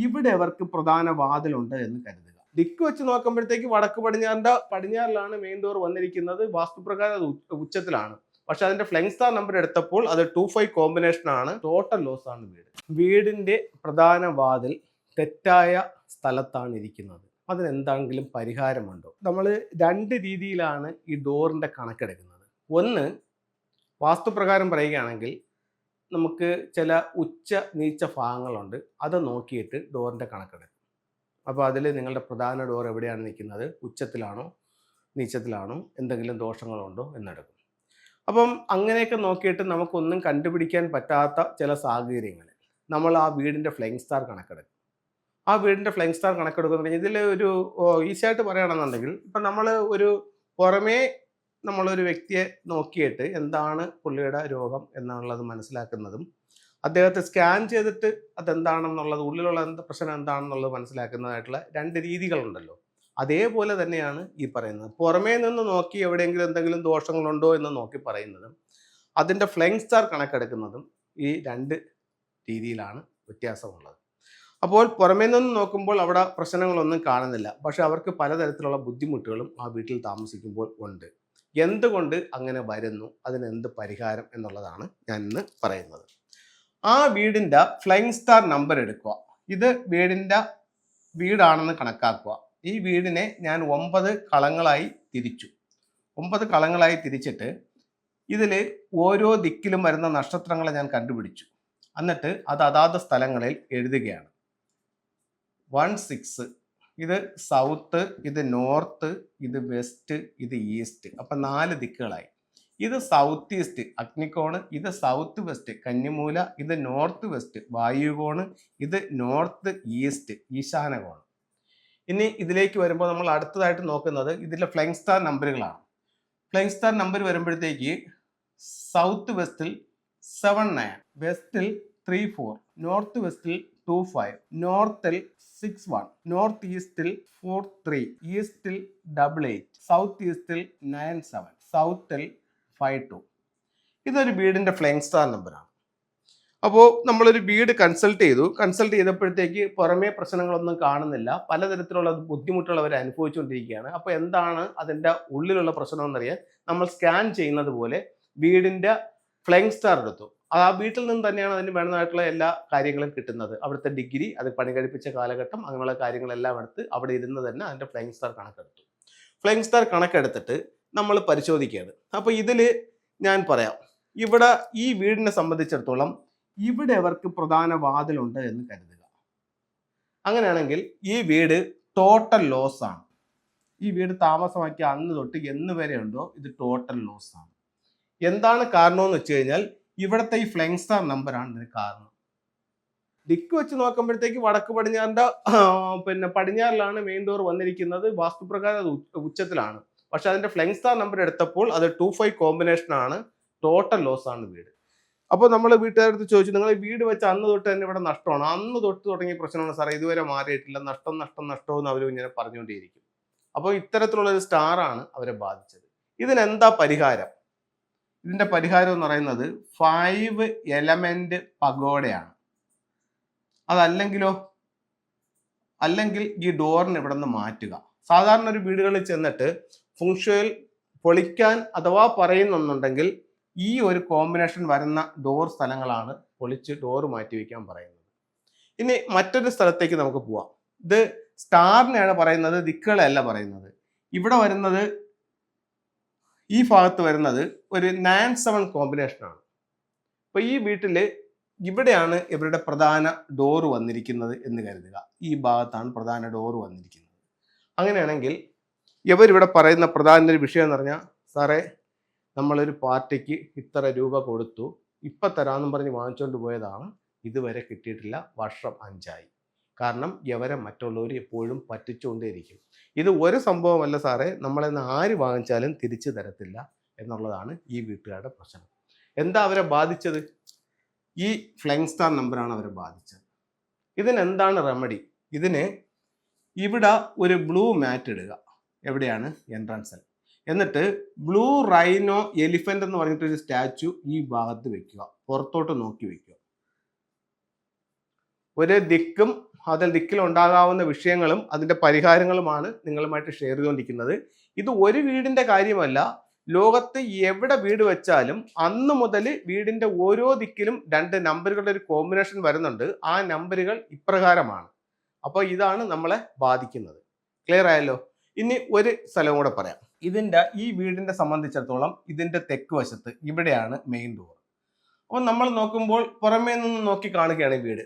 ഇവിടെ അവർക്ക് പ്രധാന വാതിലുണ്ട് എന്ന് കരുതുക. ദിക്ക് വെച്ച് നോക്കുമ്പോഴത്തേക്ക് വടക്ക് പടിഞ്ഞാറിലാണ് മെയിൻ ഡോർ വന്നിരിക്കുന്നത്. വാസ്തുപ്രകാരം അത് ഉച്ചത്തിലാണ്. പക്ഷെ അതിന്റെ ഫ്ലൈങ് സ്റ്റാർ നമ്പർ എടുത്തപ്പോൾ അത് 25 കോമ്പിനേഷൻ ആണ്. ടോട്ടൽ ലോസ് ആണ് വീടിന്റെ പ്രധാന വാതിൽ തെറ്റായ സ്ഥലത്താണ് ഇരിക്കുന്നത്. അതിനെന്തെങ്കിലും പരിഹാരമുണ്ടോ? നമ്മൾ രണ്ട് രീതിയിലാണ് ഈ ഡോറിന്റെ കണക്കെടുക്കുന്നത്. ഒന്ന്, വാസ്തുപ്രകാരം പറയുകയാണെങ്കിൽ നമുക്ക് ചില ഉച്ച നീച്ച ഭാഗങ്ങളുണ്ട്, അത് നോക്കിയിട്ട് ഡോറിന്റെ കണക്കെടുക്കും. അപ്പോൾ അതിൽ നിങ്ങളുടെ പ്രധാന ഡോർ എവിടെയാണ് നിൽക്കുന്നത്, ഉച്ചത്തിലാണോ നീച്ചത്തിലാണോ, എന്തെങ്കിലും ദോഷങ്ങളുണ്ടോ എന്നെടുക്കും. അപ്പം അങ്ങനെയൊക്കെ നോക്കിയിട്ട് നമുക്കൊന്നും കണ്ടുപിടിക്കാൻ പറ്റാത്ത ചില സാഹചര്യങ്ങളിൽ നമ്മൾ ആ വീടിൻ്റെ ഫ്ലൈങ് സ്റ്റാർ കണക്കെടുക്കും. ആ വീടിൻ്റെ ഫ്ലൈങ് സ്റ്റാർ കണക്കെടുക്കുന്നുണ്ടെങ്കിൽ ഇതിൽ ഒരു ഈസിയായിട്ട് പറയുകയാണെന്നുണ്ടെങ്കിൽ ഇപ്പം നമ്മൾ ഒരു പുറമേ നമ്മളൊരു വ്യക്തിയെ നോക്കിയിട്ട് എന്താണ് പുള്ളിയുടെ രോഗം എന്നുള്ളത് മനസ്സിലാക്കുന്നതും അദ്ദേഹത്തെ സ്കാൻ ചെയ്തിട്ട് അതെന്താണെന്നുള്ളത്, ഉള്ളിലുള്ള പ്രശ്നം എന്താണെന്നുള്ളത് മനസ്സിലാക്കുന്നതായിട്ടുള്ള രണ്ട് രീതികളുണ്ടല്ലോ. അതേപോലെ തന്നെയാണ് ഈ പറയുന്നത്. പുറമേ നിന്ന് നോക്കി എവിടെയെങ്കിലും എന്തെങ്കിലും ദോഷങ്ങളുണ്ടോ എന്ന് നോക്കി പറയുന്നതും അതിൻ്റെ ഫ്ലൈങ് സ്റ്റാർ കണക്കെടുക്കുന്നതും ഈ രണ്ട് രീതിയിലാണ് വ്യത്യാസമുള്ളത്. അപ്പോൾ പുറമേ നിന്ന് നോക്കുമ്പോൾ അവിടെ പ്രശ്നങ്ങളൊന്നും കാണുന്നില്ല, പക്ഷെ അവർക്ക് പലതരത്തിലുള്ള ബുദ്ധിമുട്ടുകളും ആ വീട്ടിൽ താമസിക്കുമ്പോൾ ഉണ്ട്. എന്തുകൊണ്ട് അങ്ങനെ വരുന്നു, അതിനെന്ത് പരിഹാരം എന്നുള്ളതാണ് ഞാൻ ഇന്ന് പറയുന്നത്. ആ വീടിൻ്റെ ഫ്ലൈങ് സ്റ്റാർ നമ്പർ എടുക്കുക. ഇത് വീടാണെന്ന് കണക്കാക്കുക. ഈ വീടിനെ ഞാൻ 9 കളങ്ങളായി തിരിച്ചു. 9 കളങ്ങളായി തിരിച്ചിട്ട് ഇതിൽ ഓരോ ദിക്കിലും വരുന്ന നക്ഷത്രങ്ങളെ ഞാൻ കണ്ടുപിടിച്ചു. എന്നിട്ട് അത് അതാത് സ്ഥലങ്ങളിൽ എഴുതുകയാണ്. 1, 6, ഇത് സൗത്ത്, ഇത് നോർത്ത്, ഇത് വെസ്റ്റ്, ഇത് ഈസ്റ്റ്. അപ്പം 4 ദിക്കുകളായി. ഇത് സൗത്ത് ഈസ്റ്റ് അഗ്നികോണ്, ഇത് സൗത്ത് വെസ്റ്റ് കന്നിമൂല, ഇത് നോർത്ത് വെസ്റ്റ് വായുകോണ്, ഇത് നോർത്ത് ഈസ്റ്റ് ഈശാനകോണ്. ഇനി ഇതിലേക്ക് വരുമ്പോൾ നമ്മൾ അടുത്തതായിട്ട് നോക്കുന്നത് ഇതിലെ ഫ്ലൈങ് സ്റ്റാർ നമ്പറുകളാണ്. ഫ്ലൈങ് സ്റ്റാർ നമ്പർ വരുമ്പോഴത്തേക്ക് സൗത്ത് വെസ്റ്റിൽ 79, വെസ്റ്റിൽ 34, നോർത്ത് വെസ്റ്റിൽ 25, നോർത്തിൽ 61, നോർത്ത് ഈസ്റ്റിൽ 43, ഈസ്റ്റിൽ 88, സൗത്ത് ഈസ്റ്റിൽ 97, സൗത്തിൽ 52. ഇതൊരു വീടിൻ്റെ ഫ്ലൈങ് സ്റ്റാർ നമ്പറാണ്. അപ്പോൾ നമ്മളൊരു വീട് കൺസൾട്ട് ചെയ്തപ്പോഴത്തേക്ക് പുറമേ പ്രശ്നങ്ങളൊന്നും കാണുന്നില്ല, പലതരത്തിലുള്ള ബുദ്ധിമുട്ടുകൾ അവർ അനുഭവിച്ചുകൊണ്ടിരിക്കുകയാണ്. അപ്പോൾ എന്താണ് അതിൻ്റെ ഉള്ളിലുള്ള പ്രശ്നം എന്നറിയാൻ നമ്മൾ സ്കാൻ ചെയ്യുന്നത് പോലെ വീടിൻ്റെ ഫ്ലൈങ് സ്റ്റാർ എടുത്തു. ആ വീട്ടിൽ നിന്ന് തന്നെയാണ് അതിന് വേണ്ടതായിട്ടുള്ള എല്ലാ കാര്യങ്ങളും കിട്ടുന്നത്. അവിടുത്തെ ഡിഗ്രി, അത് പണി കഴിപ്പിച്ച കാലഘട്ടം, അങ്ങനെയുള്ള കാര്യങ്ങളെല്ലാം എടുത്ത് അവിടെ ഇരുന്ന് തന്നെ അതിൻ്റെ ഫ്ലൈങ് സ്റ്റാർ കണക്കെടുത്തു. ഫ്ലൈങ് സ്റ്റാർ കണക്കെടുത്തിട്ട് നമ്മൾ പരിശോധിക്കുകയാണ്. അപ്പോൾ ഇതിൽ ഞാൻ പറയാം, ഇവിടെ ഈ വീടിനെ സംബന്ധിച്ചിടത്തോളം ഇവിടെ അവർക്ക് പ്രധാന വാതിലുണ്ട് എന്ന് കരുതുക. അങ്ങനെയാണെങ്കിൽ ഈ വീട് ടോട്ടൽ ലോസ് ആണ്. ഈ വീട് താമസമാക്കിയ അന്ന് തൊട്ട് എന്ന് വരെ ഉണ്ടോ ഇത് ടോട്ടൽ ലോസ് ആണ്. എന്താണ് കാരണമെന്ന് വെച്ച് കഴിഞ്ഞാൽ ഇവിടുത്തെ ഈ ഫ്ലൈങ് സ്റ്റാർ നമ്പറാണ് ഇതിന് കാരണം. ദിക്ക് വെച്ച് നോക്കുമ്പോഴത്തേക്ക് വടക്ക് പടിഞ്ഞാറിലാണ് മെയിൻ ഡോർ വന്നിരിക്കുന്നത്. വാസ്തുപ്രകാരം അത് ഉച്ചത്തിലാണ്. പക്ഷെ അതിന്റെ ഫ്ലൈങ് സ്റ്റാർ നമ്പർ എടുത്തപ്പോൾ അത് 25 കോമ്പിനേഷൻ ആണ്. ടോട്ടൽ ലോസ് ആണ് വീട്. അപ്പോൾ നമ്മൾ വീട്ടുകാരടുത്ത് ചോദിച്ചു, നിങ്ങൾ വീട് വെച്ച് അന്ന് തൊട്ട് തന്നെ ഇവിടെ നഷ്ടമാണ്, അന്ന് തൊട്ട് തുടങ്ങിയ പ്രശ്നമാണ് സാറേ, ഇതുവരെ മാറിയിട്ടില്ല, നഷ്ടം എന്ന് അവർ ഇങ്ങനെ പറഞ്ഞുകൊണ്ടേയിരിക്കും. അപ്പോൾ ഇത്തരത്തിലുള്ള ഒരു സ്റ്റാറാണ് അവരെ ബാധിച്ചത്. ഇതിനെന്താ പരിഹാരം? ഇതിന്റെ പരിഹാരം എന്ന് പറയുന്നത് 5 എലമെന്റ് പഗോഡയാണ്. അല്ലെങ്കിൽ ഈ ഡോറിന് ഇവിടെ നിന്ന് മാറ്റുക. സാധാരണ ഒരു വീടുകളിൽ ചെന്നിട്ട് ഫുങ്ഷയിൽ പൊളിക്കാൻ അഥവാ പറയുന്നുണ്ടെങ്കിൽ ഈ ഒരു കോമ്പിനേഷൻ വരുന്ന ഡോർ സ്ഥലങ്ങളാണ് പൊളിച്ച് ഡോർ മാറ്റി വയ്ക്കാൻ പറയുന്നത്. ഇനി മറ്റൊരു സ്ഥലത്തേക്ക് നമുക്ക് പോവാം. ഇത് സ്റ്റാറിനെയാണ് പറയുന്നത്, ദിക്കുകളെയല്ല പറയുന്നത്. ഇവിടെ വരുന്നത്, ഈ ഭാഗത്ത് വരുന്നത് ഒരു 9-7 കോമ്പിനേഷനാണ്. അപ്പോൾ ഈ വീട്ടിൽ ഇവിടെയാണ് ഇവരുടെ പ്രധാന ഡോർ വന്നിരിക്കുന്നത് എന്ന് കരുതുക. ഈ ഭാഗത്താണ് പ്രധാന ഡോർ വന്നിരിക്കുന്നത്. അങ്ങനെയാണെങ്കിൽ ഇവരിവിടെ പറയുന്ന പ്രധാന ഒരു വിഷയം എന്ന് പറഞ്ഞാൽ, സാറേ നമ്മളൊരു പാർട്ടിക്ക് ഇത്ര രൂപ കൊടുത്തു, ഇപ്പം തരാമെന്നും പറഞ്ഞ് വാങ്ങിച്ചുകൊണ്ട് പോയതാണ്, ഇതുവരെ കിട്ടിയിട്ടില്ല, വർഷം 5ആയി. കാരണം ഇവരെ മറ്റുള്ളവർ എപ്പോഴും പറ്റിച്ചുകൊണ്ടേയിരിക്കും. ഇത് ഒരു സംഭവമല്ല സാറേ, നമ്മളെന്ന് ആര് വാങ്ങിച്ചാലും തിരിച്ചു തരത്തില്ല എന്നുള്ളതാണ് ഈ വീട്ടുകാരുടെ പ്രശ്നം. എന്താ അവരെ ബാധിച്ചത്? ഈ ഫ്ലൈങ് സ്റ്റാർ നമ്പറാണ് അവരെ ബാധിച്ചത്. ഇതിനെന്താണ് റെമഡി? ഇതിന് ഇവിടെ ഒരു ബ്ലൂ മാറ്റ് ഇടുക. എവിടെയാണ്? എൻട്രൻസിൽ. എന്നിട്ട് ബ്ലൂ റൈനോ എലിഫന്റ് എന്ന് പറഞ്ഞിട്ടൊരു സ്റ്റാച്ചു ഈ ഭാഗത്ത് വെക്കുക, പുറത്തോട്ട് നോക്കി വെക്കുക. ഒരു ദിക്കും അതിൽ ദിക്കിൽ ഉണ്ടാകാവുന്ന വിഷയങ്ങളും അതിൻ്റെ പരിഹാരങ്ങളുമാണ് നിങ്ങളുമായിട്ട് ഷെയർ ചെയ്തുകൊണ്ടിരിക്കുന്നത്. ഇത് ഒരു വീടിൻ്റെ കാര്യമല്ല, ലോകത്ത് എവിടെ വീട് വെച്ചാലും അന്ന് മുതൽ വീടിൻ്റെ ഓരോ ദിക്കിലും 2 നമ്പറുകളുടെ ഒരു കോമ്പിനേഷൻ വരുന്നുണ്ട്. ആ നമ്പറുകൾ ഇപ്രകാരമാണ്. അപ്പോൾ ഇതാണ് നമ്മളെ ബാധിക്കുന്നത്. ക്ലിയർ ആയല്ലോ? ഇനി ഒരു സ്ഥലം കൂടെ പറയാം. ഈ വീടിൻ്റെ സംബന്ധിച്ചിടത്തോളം ഇതിൻ്റെ തെക്ക് വശത്ത് ഇവിടെയാണ് മെയിൻ ഡോർ. അപ്പോൾ നമ്മൾ നോക്കുമ്പോൾ പുറമേ നിന്ന് നോക്കി കാണുകയാണ് ഈ വീട്.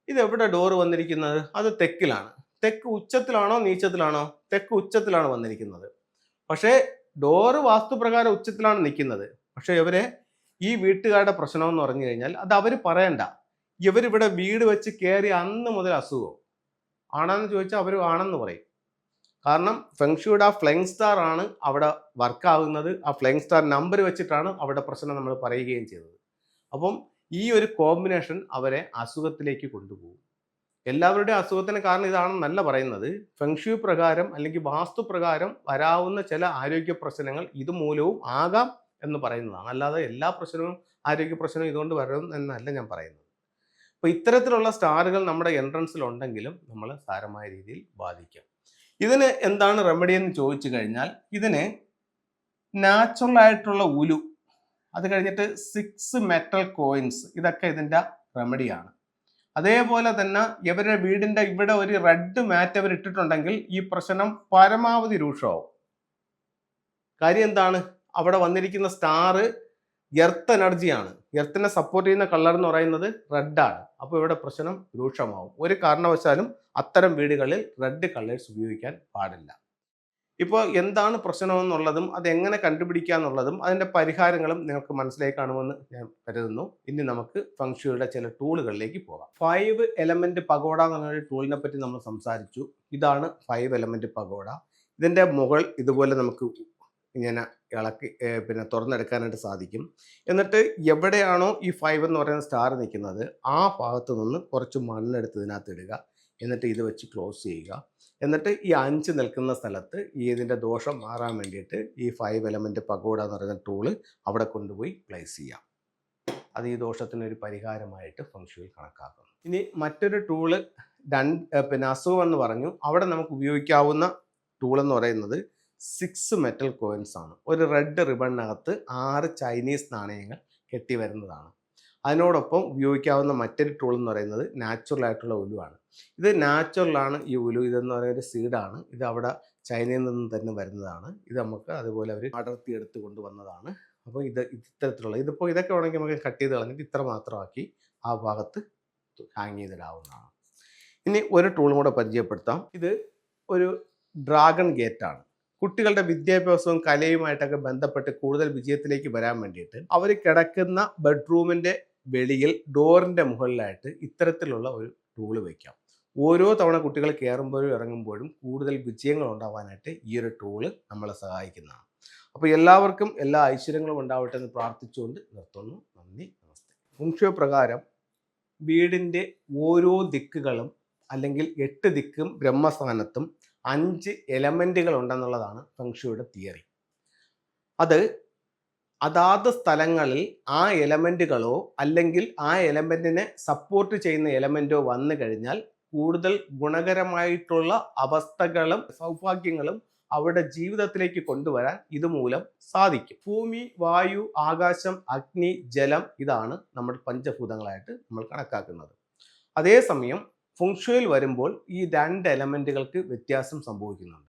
ഇത് എവിടെ ഡോർ വന്നിരിക്കുന്നത്? അത് തെക്കിലാണ്. തെക്ക് ഉച്ചത്തിലാണോ നീച്ചത്തിലാണോ? തെക്ക് ഉച്ചത്തിലാണ് വന്നിരിക്കുന്നത്. പക്ഷേ ഡോറ് വാസ്തുപ്രകാരം ഉച്ചത്തിലാണ് നിൽക്കുന്നത്. പക്ഷെ ഈ വീട്ടുകാരുടെ പ്രശ്നം എന്ന് പറഞ്ഞു കഴിഞ്ഞാൽ അത് അവർ പറയണ്ട. ഇവരിവിടെ വീട് വെച്ച് കയറി അന്ന് മുതൽ അസുഖം ആണെന്ന് ചോദിച്ചാൽ അവർ ആണെന്ന് പറയും. കാരണം ഫെങ്ഷുയുടെ ആ ഫ്ലൈങ് സ്റ്റാർ ആണ് അവിടെ വർക്കാവുന്നത്. ആ ഫ്ലൈങ് സ്റ്റാർ നമ്പർ വെച്ചിട്ടാണ് അവിടെ പ്രശ്നം നമ്മൾ പറയുകയും ചെയ്തത്. അപ്പം ഈ ഒരു കോമ്പിനേഷൻ അവരെ അസുഖത്തിലേക്ക് കൊണ്ടുപോകും. എല്ലാവരുടെയും അസുഖത്തിന് കാരണം ഇതാണെന്നല്ല പറയുന്നത്. ഫെങ്ഷു പ്രകാരം അല്ലെങ്കിൽ വാസ്തുപ്രകാരം വരാവുന്ന ചില ആരോഗ്യ പ്രശ്നങ്ങൾ ഇതുമൂലവും ആകാം എന്ന് പറയുന്നതാണ്. അല്ലാതെ എല്ലാ പ്രശ്നവും ആരോഗ്യ പ്രശ്നവും ഇതുകൊണ്ട് വരും എന്നല്ല ഞാൻ പറയുന്നത്. അപ്പോൾ ഇത്തരത്തിലുള്ള സ്റ്റാറുകൾ നമ്മുടെ എൻട്രൻസിൽ ഉണ്ടെങ്കിലും നമ്മൾ സാരമായ രീതിയിൽ ബാധിക്കും. ഇതിന് എന്താണ് റെമഡി എന്ന് ചോദിച്ചു കഴിഞ്ഞാൽ, ഇതിന് നാച്ചുറൽ ആയിട്ടുള്ള ഉലു, അത് കഴിഞ്ഞിട്ട് 6 മെറ്റൽ കോയിൻസ്, ഇതൊക്കെ ഇതിൻ്റെ റെമഡിയാണ്. അതേപോലെ തന്നെ ഇവരുടെ വീടിൻ്റെ ഇവിടെ ഒരു റെഡ് മാറ്റ് അവർ ഇട്ടിട്ടുണ്ടെങ്കിൽ ഈ പ്രശ്നം പരമാവധി രൂക്ഷമാവും. കാര്യം എന്താണ്? അവിടെ വന്നിരിക്കുന്ന സ്റ്റാർ എർത്ത് എനർജിയാണ്. എർത്തിനെ സപ്പോർട്ട് ചെയ്യുന്ന കളർ എന്ന് പറയുന്നത് റെഡാണ്. അപ്പോൾ ഇവിടെ പ്രശ്നം രൂക്ഷമാവും. ഒരു കാരണവശാലും അത്തരം വീടുകളിൽ റെഡ് കളേഴ്സ് ഉപയോഗിക്കാൻ പാടില്ല. ഇപ്പോൾ എന്താണ് പ്രശ്നമെന്നുള്ളതും അതെങ്ങനെ കണ്ടുപിടിക്കാന്നുള്ളതും അതിൻ്റെ പരിഹാരങ്ങളും നിങ്ങൾക്ക് മനസ്സിലായി കാണുമെന്ന് ഞാൻ കരുതുന്നു. ഇനി നമുക്ക് ഫെങ്ഷുയുടെ ചില ടൂളുകളിലേക്ക് പോകാം. 5 എലമെന്റ് പഗോഡ എന്ന് പറഞ്ഞ ടൂളിനെ പറ്റി നമ്മൾ സംസാരിച്ചു. ഇതാണ് 5 എലമെന്റ് പഗോഡ. ഇതിൻ്റെ മുകൾ ഇതുപോലെ നമുക്ക് ഇങ്ങനെ ഇളക്കി തുറന്നെടുക്കാനായിട്ട് സാധിക്കും. എന്നിട്ട് എവിടെയാണോ ഈ 5 എന്ന് പറയുന്ന സ്റ്റാർ നിൽക്കുന്നത് ആ ഭാഗത്ത് നിന്ന് കുറച്ച് മണ്ണെടുത്ത് ഇതിനകത്ത് ഇടുക. എന്നിട്ട് ഇത് വെച്ച് ക്ലോസ് ചെയ്യുക. എന്നിട്ട് ഈ 5 നിൽക്കുന്ന സ്ഥലത്ത് ഇതിൻ്റെ ദോഷം മാറാൻ വേണ്ടിയിട്ട് ഈ 5 എലമെന്റ് പഗോഡ എന്ന് പറയുന്ന ടൂള് അവിടെ കൊണ്ടുപോയി പ്ലേസ് ചെയ്യാം. അത് ഈ ദോഷത്തിനൊരു പരിഹാരമായിട്ട് ഫെങ്ഷുയിൽ കണക്കാക്കുന്നു. ഇനി മറ്റൊരു ടൂള് അസുഖം എന്ന് പറഞ്ഞു. അവിടെ നമുക്ക് ഉപയോഗിക്കാവുന്ന ടൂൾ എന്ന് പറയുന്നത് 6 മെറ്റൽ കോയിൻസ് ആണ്. ഒരു റെഡ് റിബണിനകത്ത് 6 ചൈനീസ് നാണയങ്ങൾ കെട്ടി വരുന്നതാണ്. അതിനോടൊപ്പം ഉപയോഗിക്കാവുന്ന മറ്റൊരു ടൂൾ എന്ന് പറയുന്നത് നാച്ചുറൽ ആയിട്ടുള്ള ഉലുവാണ്. ഇത് നാച്ചുറലാണ് ഈ ഉലു. ഇതെന്ന് പറയുന്ന ഒരു സീഡാണ്. ഇത് അവിടെ ചൈനയിൽ നിന്ന് തന്നെ വരുന്നതാണ്. ഇത് നമുക്ക് അതുപോലെ അവർ അടർത്തി എടുത്ത് കൊണ്ടുവന്നതാണ്. അപ്പോൾ ഇത്തരത്തിലുള്ള ഇതൊക്കെ വേണമെങ്കിൽ നമുക്ക് കട്ട് ചെയ്ത് കളഞ്ഞിട്ട് ഇത്ര മാത്രമാക്കി ആ ഭാഗത്ത് ഹാങ് ചെയ്തിടാവുന്നതാണ്. ഇനി ഒരു ടൂളും കൂടെ പരിചയപ്പെടുത്താം. ഇത് ഒരു ഡ്രാഗൺ ഗേറ്റാണ്. കുട്ടികളുടെ വിദ്യാഭ്യാസവും കലയുമായിട്ടൊക്കെ ബന്ധപ്പെട്ട് കൂടുതൽ വിജയത്തിലേക്ക് വരാൻ വേണ്ടിയിട്ട് അവർ കിടക്കുന്ന ബെഡ്റൂമിൻ്റെ വെളിയിൽ ഡോറിൻ്റെ മുകളിലായിട്ട് ഇത്തരത്തിലുള്ള ഒരു ടൂള് വയ്ക്കാം. ഓരോ തവണ കുട്ടികൾ കയറുമ്പോഴും ഇറങ്ങുമ്പോഴും കൂടുതൽ വിജയങ്ങൾ ഉണ്ടാവാനായിട്ട് ഈ ഒരു ടൂള് നമ്മളെ സഹായിക്കുന്നതാണ്. അപ്പോൾ എല്ലാവർക്കും എല്ലാ ഐശ്വര്യങ്ങളും ഉണ്ടാവട്ടെ എന്ന് പ്രാർത്ഥിച്ചുകൊണ്ട് നിർത്തുന്നു. നന്ദി, നമസ്തേ. ഫെങ്ഷു പ്രകാരം വീടിൻ്റെ ഓരോ ദിക്കുകളും അല്ലെങ്കിൽ 8 ദിക്കും ബ്രഹ്മസ്ഥാനത്തും 5 എലമെന്റുകൾ ഉണ്ടെന്നുള്ളതാണ് ഫെങ്ഷുയുടെ തിയറി. അത് അതാത് സ്ഥലങ്ങളിൽ ആ എലമെന്റുകളോ അല്ലെങ്കിൽ ആ എലമെന്റിനെ സപ്പോർട്ട് ചെയ്യുന്ന എലമെന്റോ വന്നു കഴിഞ്ഞാൽ കൂടുതൽ ഗുണകരമായിട്ടുള്ള അവസ്ഥകളും സൗഭാഗ്യങ്ങളും അവരുടെ ജീവിതത്തിലേക്ക് കൊണ്ടുവരാൻ ഇതുമൂലം സാധിക്കും. ഭൂമി, വായു, ആകാശം, അഗ്നി, ജലം, ഇതാണ് നമ്മുടെ പഞ്ചഭൂതങ്ങളായിട്ട് നമ്മൾ കണക്കാക്കുന്നത്. അതേസമയം ഫെങ്ഷുയിൽ വരുമ്പോൾ ഈ 2 എലമെന്റുകൾക്ക് വ്യത്യാസം സംഭവിക്കുന്നുണ്ട്.